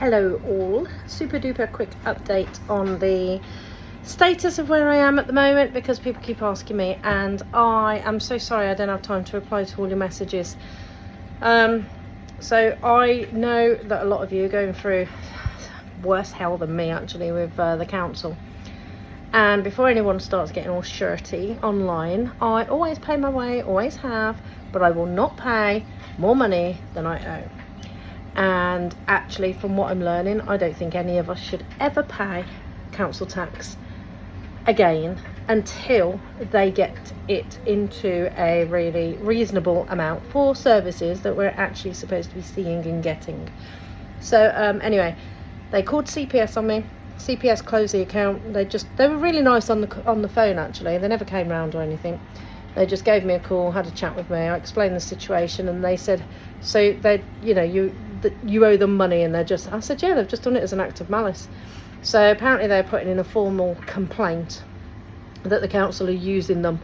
Hello all, super duper quick update on the status of where I am at the moment because people keep asking me and I am so sorry I don't have time to reply to all your messages. So I know that a lot of you are going through worse hell than me actually with the council, and before anyone starts getting all shirty online, I always pay my way, always have, but I will not pay more money than I owe. And actually, from what I'm learning, I don't think any of us should ever pay council tax again until they get it into a really reasonable amount for services that we're actually supposed to be seeing and getting. So anyway, they called CPS on me. CPS closed the account. They were really nice on the phone actually. They never came round or anything. They just gave me a call, had a chat with me. I explained the situation, and they said, so they, you owe them money, and I said, yeah, they've just done it as an act of malice. So apparently they're putting in a formal complaint that the council are using them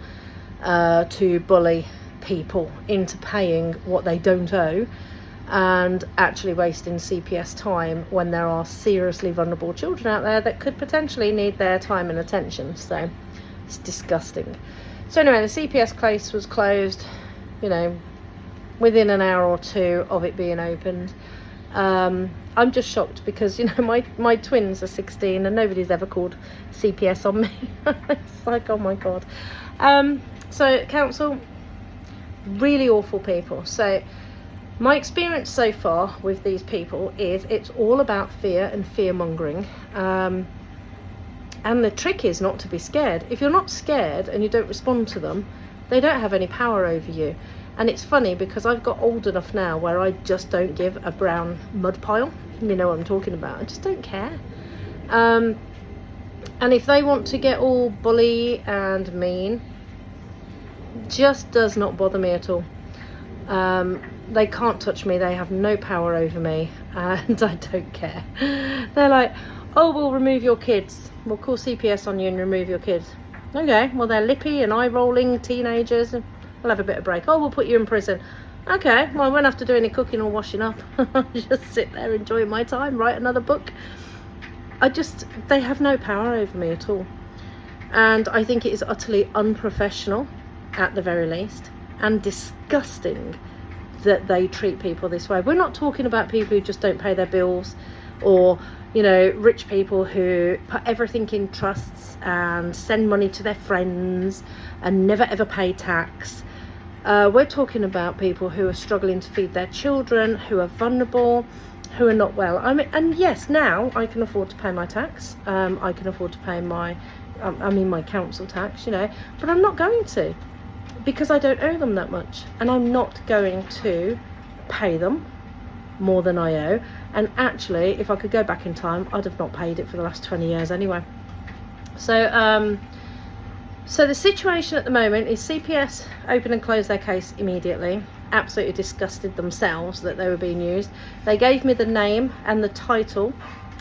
to bully people into paying what they don't owe, and actually wasting CPS time when there are seriously vulnerable children out there that could potentially need their time and attention. So it's disgusting. So anyway, the CPS case was closed, within an hour or two of it being opened. I'm just shocked because, my twins are 16 and nobody's ever called CPS on me. It's like, oh my God. So council, really awful people. So my experience so far with these people is it's all about fear and fear mongering. And the trick is not to be scared. If you're not scared and you don't respond to them, they don't have any power over you. And it's funny because I've got old enough now where I just don't give a brown mud pile. You know what I'm talking about. I just don't care. And if they want to get all bully and mean, just does not bother me at all. They can't touch me. They have no power over me, and I don't care. They're like, oh, we'll remove your kids. We'll call CPS on you and remove your kids. Okay, well, they're lippy and eye-rolling teenagers. We'll have a bit of break. Oh, we'll put you in prison. Okay, well, I won't have to do any cooking or washing up. Just sit there enjoying my time, write another book. They have no power over me at all. And I think it is utterly unprofessional, at the very least, and disgusting that they treat people this way. We're not talking about people who just don't pay their bills, or rich people who put everything in trusts and send money to their friends and never ever pay tax. We're talking about people who are struggling to feed their children, who are vulnerable, who are not well. And yes, now I can afford to pay my tax. I can afford to pay my council tax, but I'm not going to, because I don't owe them that much, and I'm not going to pay them more than I owe. And actually, if I could go back in time, I'd have not paid it for the last 20 years anyway. So the situation at the moment is CPS open and close their case immediately. Absolutely disgusted themselves that they were being used. They gave me the name and the title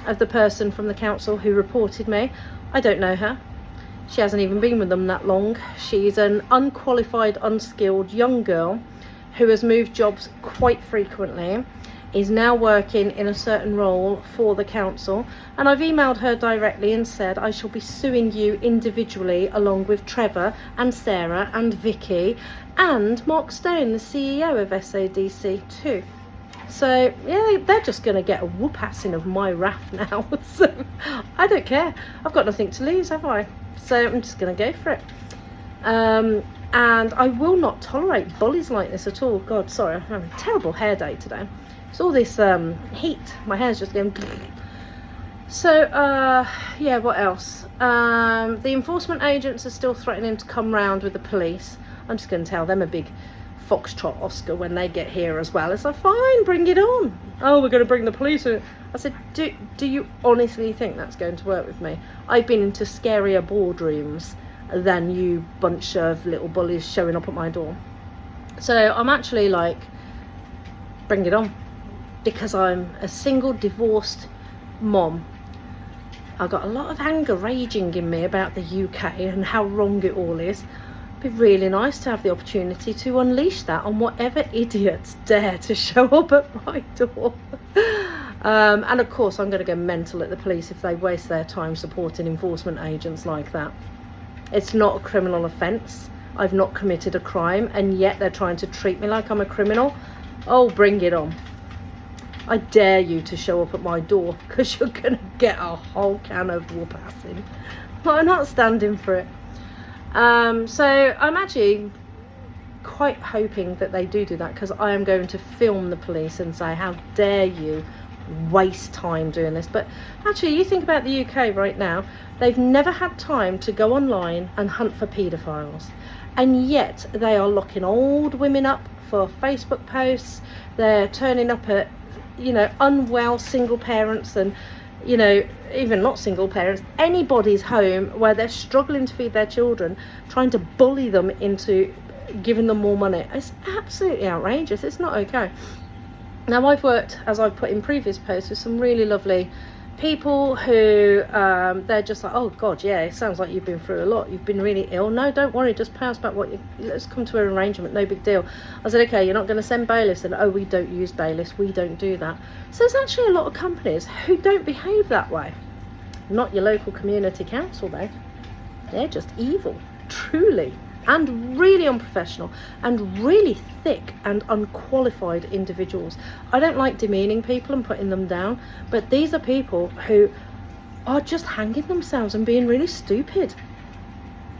of the person from the council who reported me. I don't know her. She hasn't even been with them that long. She's an unqualified, unskilled young girl who has moved jobs quite frequently, is now working in a certain role for the council, and I've emailed her directly and said I shall be suing you individually along with Trevor and Sarah and Vicky and Mark Stone, the CEO of SADC too. So yeah, they're just going to get a whoop-assing of my wrath now. So I don't care. I've got nothing to lose, have I? So I'm just going to go for it. And I will not tolerate bullies like this at all. God, sorry, I'm having a terrible hair day today. It's all this heat. My hair's just going. So yeah, what else? The enforcement agents are still threatening to come round with the police. I'm just going to tell them a big foxtrot Oscar when they get here as well. It's like, fine, bring it on. Oh, we're going to bring the police in. I said, do you honestly think that's going to work with me? I've been into scarier boardrooms than you bunch of little bullies showing up at my door. So I'm actually like, bring it on. Because I'm a single divorced mom. I've got a lot of anger raging in me about the UK and how wrong it all is. It'd be really nice to have the opportunity to unleash that on whatever idiots dare to show up at my door. And of course, I'm going to go mental at the police if they waste their time supporting enforcement agents like that. It's not a criminal offence. I've not committed a crime, and yet they're trying to treat me like I'm a criminal. Oh, bring it on. I dare you to show up at my door, because you're going to get a whole can of whoop-assing. But I'm not standing for it. So I'm actually quite hoping that they do that, because I am going to film the police and say, how dare you waste time doing this. But actually, you think about the UK right now, they've never had time to go online and hunt for paedophiles, and yet they are locking old women up for Facebook posts. They're turning up at, you know, unwell single parents, and, you know, even not single parents, anybody's home where they're struggling to feed their children, trying to bully them into giving them more money. It's absolutely outrageous. It's not okay. Now, I've worked, as I've put in previous posts, with some really lovely people who they're just like, oh God, yeah, it sounds like you've been through a lot. You've been really ill. No, don't worry, just pay us back what you, let's come to an arrangement, no big deal. I said, okay, you're not going to send bailiffs? And oh, we don't use bailiffs, we don't do that. So there's actually a lot of companies who don't behave that way. Not your local community council though. They're just evil, truly, and really unprofessional, and really thick and unqualified individuals. I don't like demeaning people and putting them down, but these are people who are just hanging themselves and being really stupid.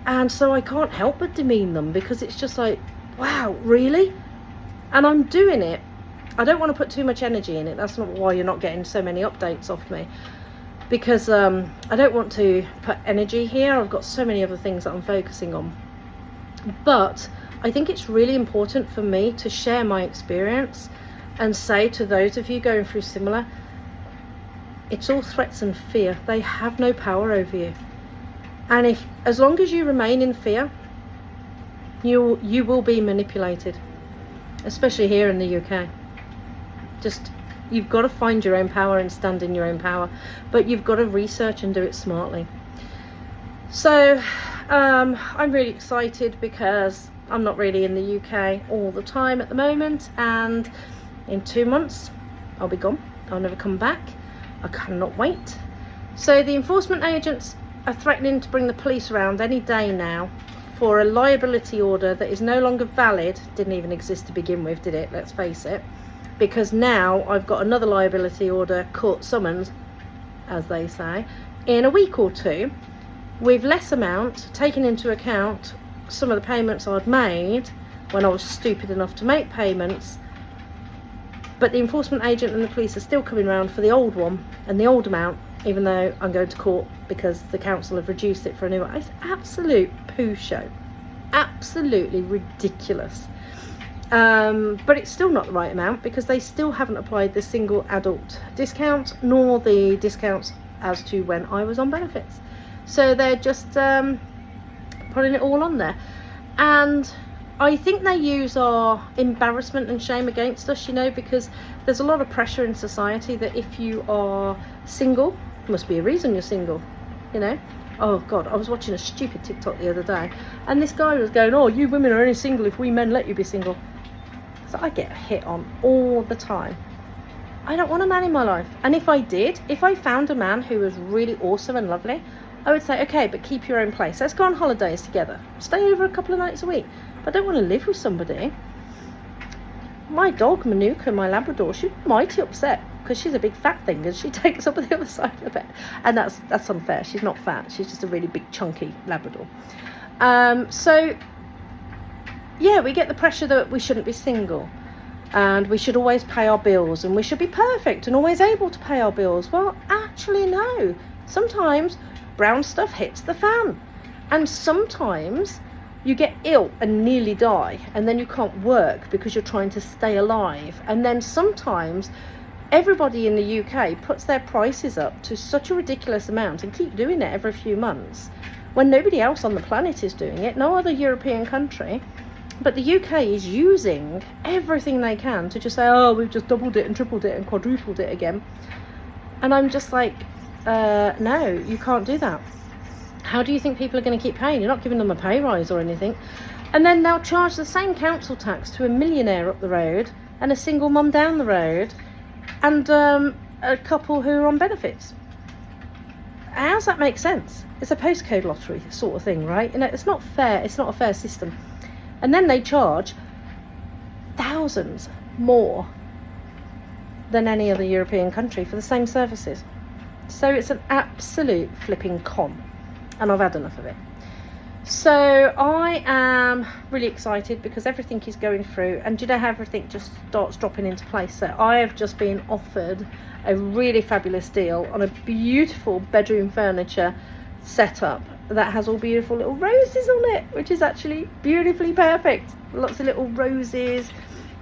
And so I can't help but demean them, because it's just like, wow, really? And I'm doing it. I don't want to put too much energy in it. That's not why you're not getting so many updates off me, because I don't want to put energy here. I've got so many other things that I'm focusing on. But I think it's really important for me to share my experience and say to those of you going through similar, it's all threats and fear. They have no power over you. And if, as long as you remain in fear, you will be manipulated, especially here in the UK. Just, you've got to find your own power and stand in your own power, but you've got to research and do it smartly. So I'm really excited, because I'm not really in the UK all the time at the moment, and in 2 months I'll be gone. I'll never come back. I cannot wait. So the enforcement agents are threatening to bring the police around any day now for a liability order that is no longer valid. Didn't even exist to begin with, did it? Let's face it. Because now I've got another liability order, court summons, as they say, in a week or two, with less amount, taking into account some of the payments I'd made when I was stupid enough to make payments. But the enforcement agent and the police are still coming around for the old one and the old amount, even though I'm going to court because the council have reduced it for a new one. It's absolute poo show. Absolutely ridiculous. But it's still not the right amount, because they still haven't applied the single adult discount, nor the discounts as to when I was on benefits. So they're just putting it all on there. And I think they use our embarrassment and shame against us, you know, because there's a lot of pressure in society that if you are single, must be a reason you're single, you know. Oh God, I was watching a stupid TikTok the other day, and this guy was going, oh, you women are only single if we men let you be single. So I get hit on all the time. I don't want a man in my life. And if I did, if I found a man who was really awesome and lovely, I would say, okay, but keep your own place. Let's go on holidays together. Stay over a couple of nights a week. But I don't want to live with somebody. My dog, Manuka, my Labrador, she's mighty upset because she's a big fat thing and she takes up the other side of the bed. And that's unfair. She's not fat. She's just a really big, chunky Labrador. So, yeah, we get the pressure that we shouldn't be single. And we should always pay our bills. And we should be perfect and always able to pay our bills. Well, actually, no. Sometimes brown stuff hits the fan, and sometimes you get ill and nearly die, and then you can't work because you're trying to stay alive. And then sometimes everybody in the UK puts their prices up to such a ridiculous amount and keep doing it every few months when nobody else on the planet is doing it, no other European country. But the UK is using everything they can to just say, oh, we've just doubled it and tripled it and quadrupled it again. And I'm just like, no, you can't do that. How do you think people are going to keep paying? You're not giving them a pay rise or anything. And then they'll charge the same council tax to a millionaire up the road and a single mum down the road, and a couple who are on benefits. How does that make sense? It's a postcode lottery sort of thing, right? You know, it's not fair. It's not a fair system. And then they charge thousands more than any other European country for the same services. So it's an absolute flipping con, and I've had enough of it. So I am really excited because everything is going through, and do you know how everything just starts dropping into place? So I have just been offered a really fabulous deal on a beautiful bedroom furniture setup that has all beautiful little roses on it, which is actually beautifully perfect. Lots of little roses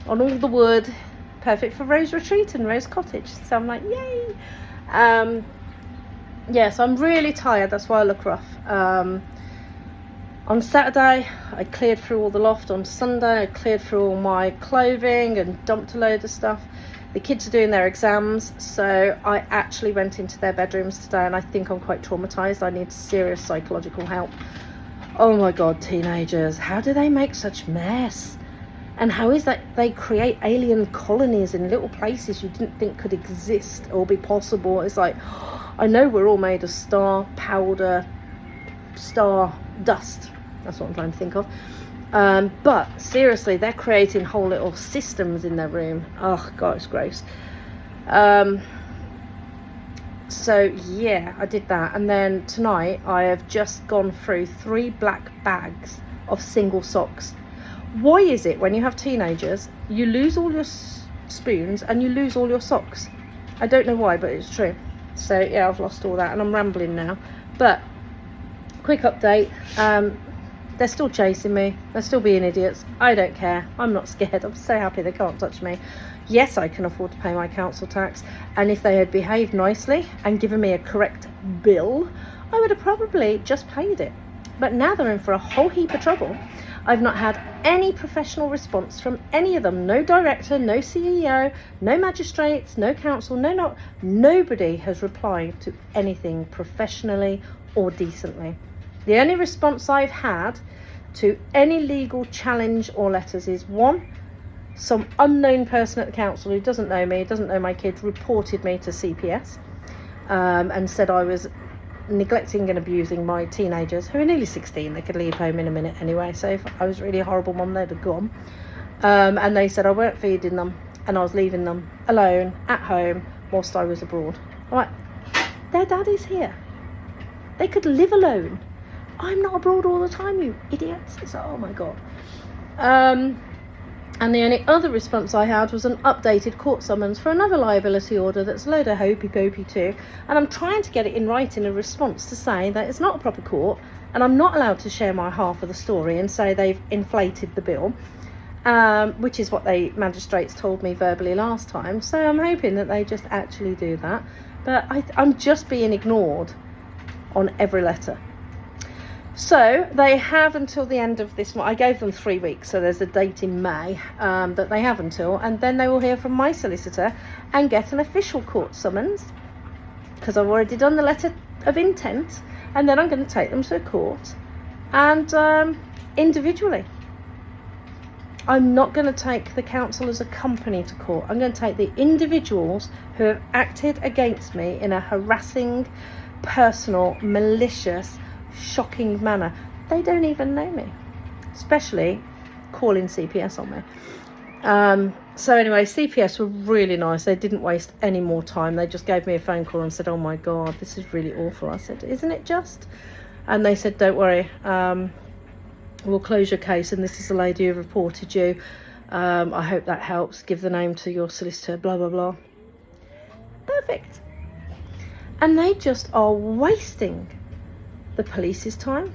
on all the wood, perfect for Rose Retreat and Rose Cottage. So I'm like, yay. So I'm really tired, that's why I look rough. On Saturday I cleared through all the loft. On Sunday I cleared through all my clothing and dumped a load of stuff. The kids are doing their exams, so I actually went into their bedrooms today, and I think I'm quite traumatized. I need serious psychological help. Oh my god, teenagers, how do they make such mess? And how is that they create alien colonies in little places you didn't think could exist or be possible? It's like, I know we're all made of star powder, star dust. That's what I'm trying to think of. But seriously, they're creating whole little systems in their room. Oh god, it's gross. So yeah, I did that. And then tonight I have just gone through 3 black bags of single socks. Why is it when you have teenagers you lose all your spoons and you lose all your socks? I don't know why, but it's true. So yeah, I've lost all that, and I'm rambling now. But quick update, they're still chasing me, they're still being idiots. I don't care, I'm not scared. I'm so happy they can't touch me. Yes, I can afford to pay my council tax, and if they had behaved nicely and given me a correct bill, I would have probably just paid it. But now they're in for a whole heap of trouble. I've not had any professional response from any of them. No director, no CEO, no magistrates, no council, nobody has replied to anything professionally or decently. The only response I've had to any legal challenge or letters is, one, some unknown person at the council who doesn't know me, doesn't know my kids, reported me to CPS and said I was neglecting and abusing my teenagers, who are nearly 16. They could leave home in a minute anyway, so if I was really a horrible mum, they'd have gone. And they said I weren't feeding them and I was leaving them alone at home whilst I was abroad. I'm like, their daddy's here, they could live alone. I'm not abroad all the time, you idiots. It's like, oh my god. And the only other response I had was an updated court summons for another liability order that's a load of hopey pokey too. And I'm trying to get it in writing, a response to say that it's not a proper court and I'm not allowed to share my half of the story and say they've inflated the bill, which is what the magistrates told me verbally last time. So I'm hoping that they just actually do that. But I'm just being ignored on every letter. So they have until the end of this month. I gave them 3 weeks, so there's a date in May that they have until, and then they will hear from my solicitor and get an official court summons, because I've already done the letter of intent, and then I'm going to take them to court and individually. I'm not going to take the council as a company to court. I'm going to take the individuals who have acted against me in a harassing, personal, malicious, shocking manner. They don't even know me, especially calling CPS on me. So anyway, CPS were really nice. They didn't waste any more time. They just gave me a phone call and said, oh my god, this is really awful. I said, isn't it just? And they said, don't worry, we'll close your case, and this is the lady who reported you. I hope that helps. Give the name to your solicitor, blah blah blah. Perfect. And they just are wasting the police's time,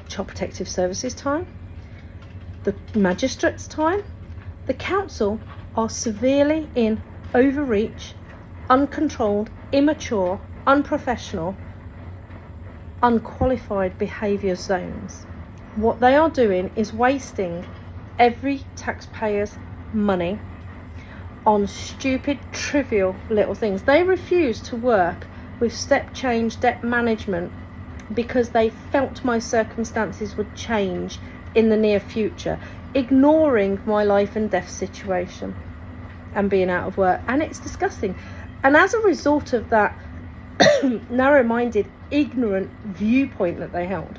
Child Protective Services time, the magistrate's time. The council are severely in overreach, uncontrolled, immature, unprofessional, unqualified behaviour zones. What they are doing is wasting every taxpayer's money on stupid, trivial little things. They refuse to work with step change debt management because they felt my circumstances would change in the near future, ignoring my life and death situation and being out of work. And it's disgusting. And as a result of that narrow-minded, ignorant viewpoint that they held,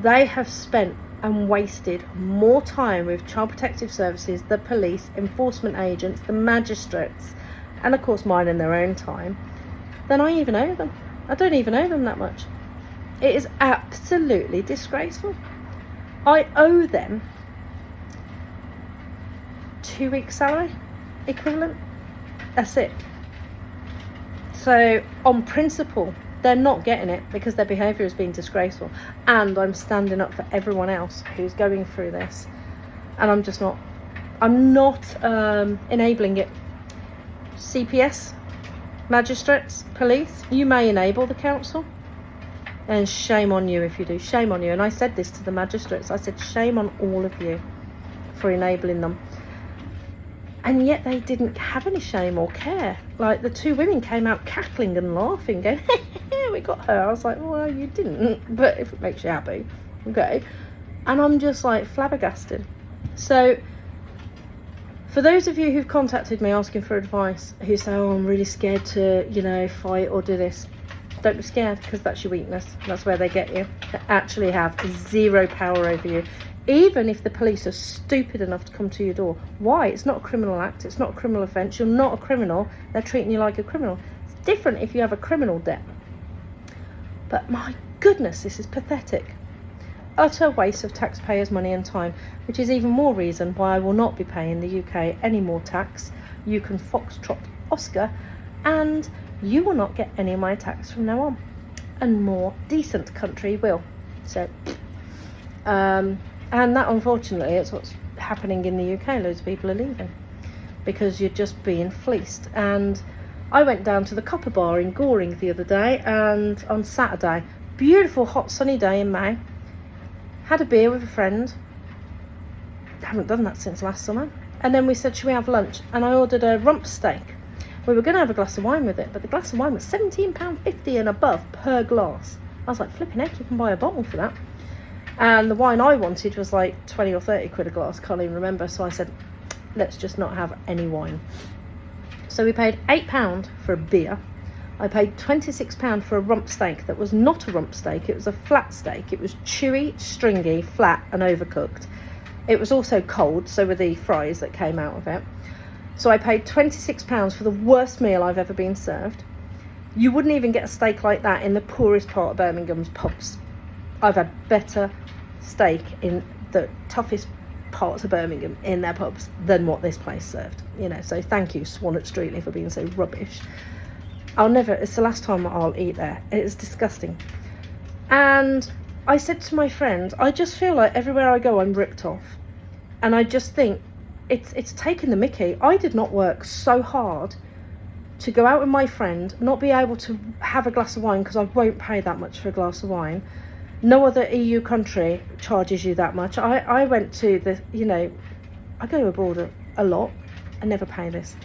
they have spent and wasted more time with Child Protective Services, the police, enforcement agents, the magistrates, and of course mine in their own time, than I even owe them. I don't even owe them that much. It is absolutely disgraceful. I owe them 2 weeks' salary equivalent. That's it. So on principle, they're not getting it because their behaviour has been disgraceful, and I'm standing up for everyone else who's going through this, and I'm not enabling it. CPS, magistrates, police, you may enable the council, and shame on you if you do. Shame on you. And I said this to the magistrates. I said, shame on all of you for enabling them. And yet they didn't have any shame or care. Like, the two women came out cackling and laughing, going, we got her. I was like, well, you didn't, but if it makes you happy, okay. And I'm just like flabbergasted. So for those of you who've contacted me asking for advice, who say, oh, I'm really scared to, fight or do this, don't be scared, because that's your weakness. That's where they get you. They actually have zero power over you. Even if the police are stupid enough to come to your door. Why? It's not a criminal act. It's not a criminal offence. You're not a criminal. They're treating you like a criminal. It's different if you have a criminal debt. But my goodness, this is pathetic. Utter waste of taxpayers' money and time, which is even more reason why I will not be paying the UK any more tax. You can foxtrot Oscar, and you will not get any of my tax from now on. A more decent country will. So, and that, unfortunately, is what's happening in the UK. Loads of people are leaving because you're just being fleeced. And I went down to the Copper Bar in Goring the other day, and on Saturday, beautiful hot sunny day in May, had a beer with a friend. Haven't done that since last summer. And then we said, should we have lunch? And I ordered a rump steak. We were going to have a glass of wine with it, but the glass of wine was £17.50 and above per glass. I was like, flipping heck, you can buy a bottle for that. And the wine I wanted was like 20 or 30 quid a glass, can't even remember. So I said, let's just not have any wine. So we paid £8 for a beer. I paid £26 for a rump steak that was not a rump steak. It was a flat steak. It was chewy, stringy, flat and overcooked. It was also cold, so were the fries that came out of it. So I paid £26 for the worst meal I've ever been served. You wouldn't even get a steak like that in the poorest part of Birmingham's pubs. I've had better steak in the toughest parts of Birmingham in their pubs than what this place served. So thank you, Swan at Streetley, for being so rubbish. It's the last time I'll eat there. It's disgusting. And I said to my friend, I just feel like everywhere I go I'm ripped off. And I just think it's taken the mickey. I did not work so hard to go out with my friend, not be able to have a glass of wine because I won't pay that much for a glass of wine. No other EU country charges you that much. I went to I go abroad a lot. I never pay this.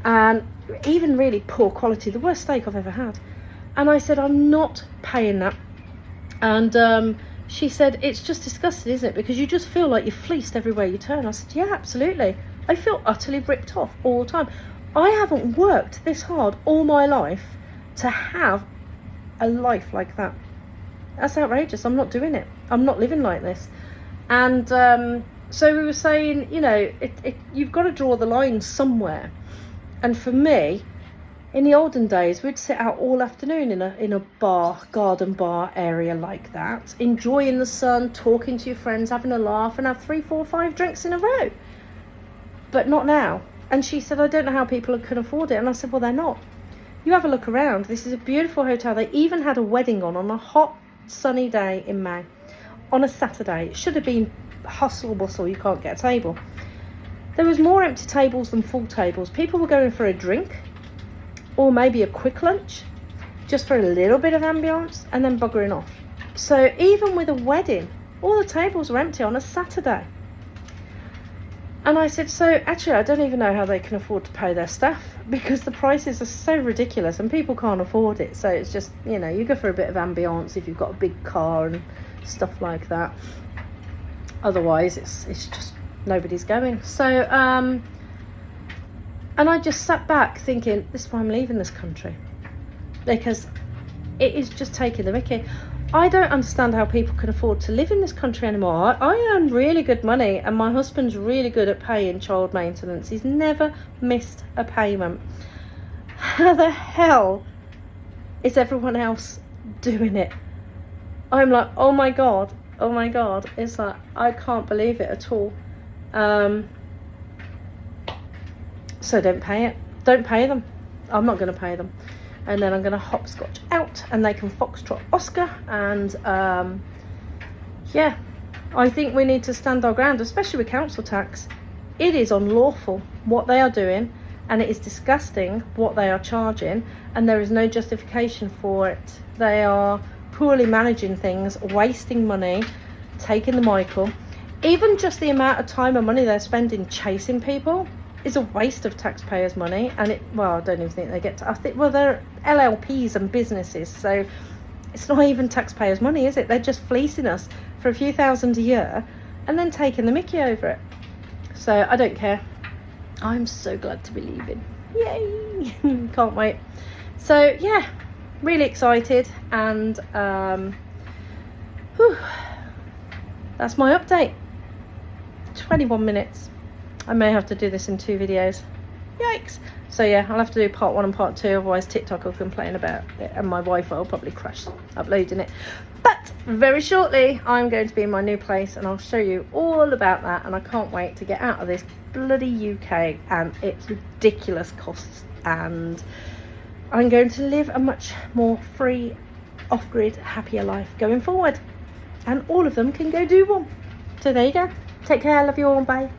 And even really poor quality, the worst steak I've ever had. And I said, I'm not paying that. And she said, it's just disgusting, isn't it? Because you just feel like you're fleeced everywhere you turn. I said, yeah, absolutely. I feel utterly ripped off all the time. I haven't worked this hard all my life to have a life like that. That's outrageous. I'm not doing it. I'm not living like this. And so we were saying, you've got to draw the line somewhere. And for me, in the olden days, we'd sit out all afternoon in a bar, garden bar area like that, enjoying the sun, talking to your friends, having a laugh, and have 3, 4, 5 drinks in a row. But not now. And she said, I don't know how people can afford it. And I said, well, they're not. You have a look around. This is a beautiful hotel. They even had a wedding on a hot, sunny day in May, on a Saturday. It should have been hustle bustle. You can't get a table. There was more empty tables than full tables. People were going for a drink or maybe a quick lunch just for a little bit of ambience and then buggering off. So even with a wedding, all the tables were empty on a Saturday. And I said, so actually I don't even know how they can afford to pay their staff because the prices are so ridiculous and people can't afford it. So it's just, you go for a bit of ambience if you've got a big car and stuff like that. Otherwise it's just nobody's going. So And I just sat back thinking, this is why I'm leaving this country, because it is just taking the mickey. I don't understand how people can afford to live in this country anymore. I earn really good money, and my husband's really good at paying child maintenance. He's never missed a payment. How the hell is everyone else doing it? I'm like, oh my god. It's like, I can't believe it at all. So don't pay it. Don't pay them. I'm not going to pay them. And then I'm going to hopscotch out, and they can foxtrot Oscar. And yeah, I think we need to stand our ground, especially with council tax. It is unlawful what they are doing, and it is disgusting what they are charging, and there is no justification for it. They are poorly managing things, wasting money, taking the Michael. Even just the amount of time and money they're spending chasing people is a waste of taxpayers' money. And I don't even think they get to, I think, well, they're LLPs and businesses, so it's not even taxpayers' money, is it? They're just fleecing us for a few thousand a year and then taking the mickey over it. So I don't care. I'm so glad to be leaving. Yay! Can't wait. So yeah, really excited, and that's my update. 21 minutes. I may have to do this in 2 videos. Yikes. So yeah, I'll have to do part 1 and part 2, otherwise TikTok will complain about it and my Wi-Fi will probably crash uploading it. But very shortly I'm going to be in my new place, and I'll show you all about that, and I can't wait to get out of this bloody UK and its ridiculous costs, and I'm going to live a much more free, off-grid, happier life going forward, and all of them can go do one. So there you go. Take care, love you all, bye.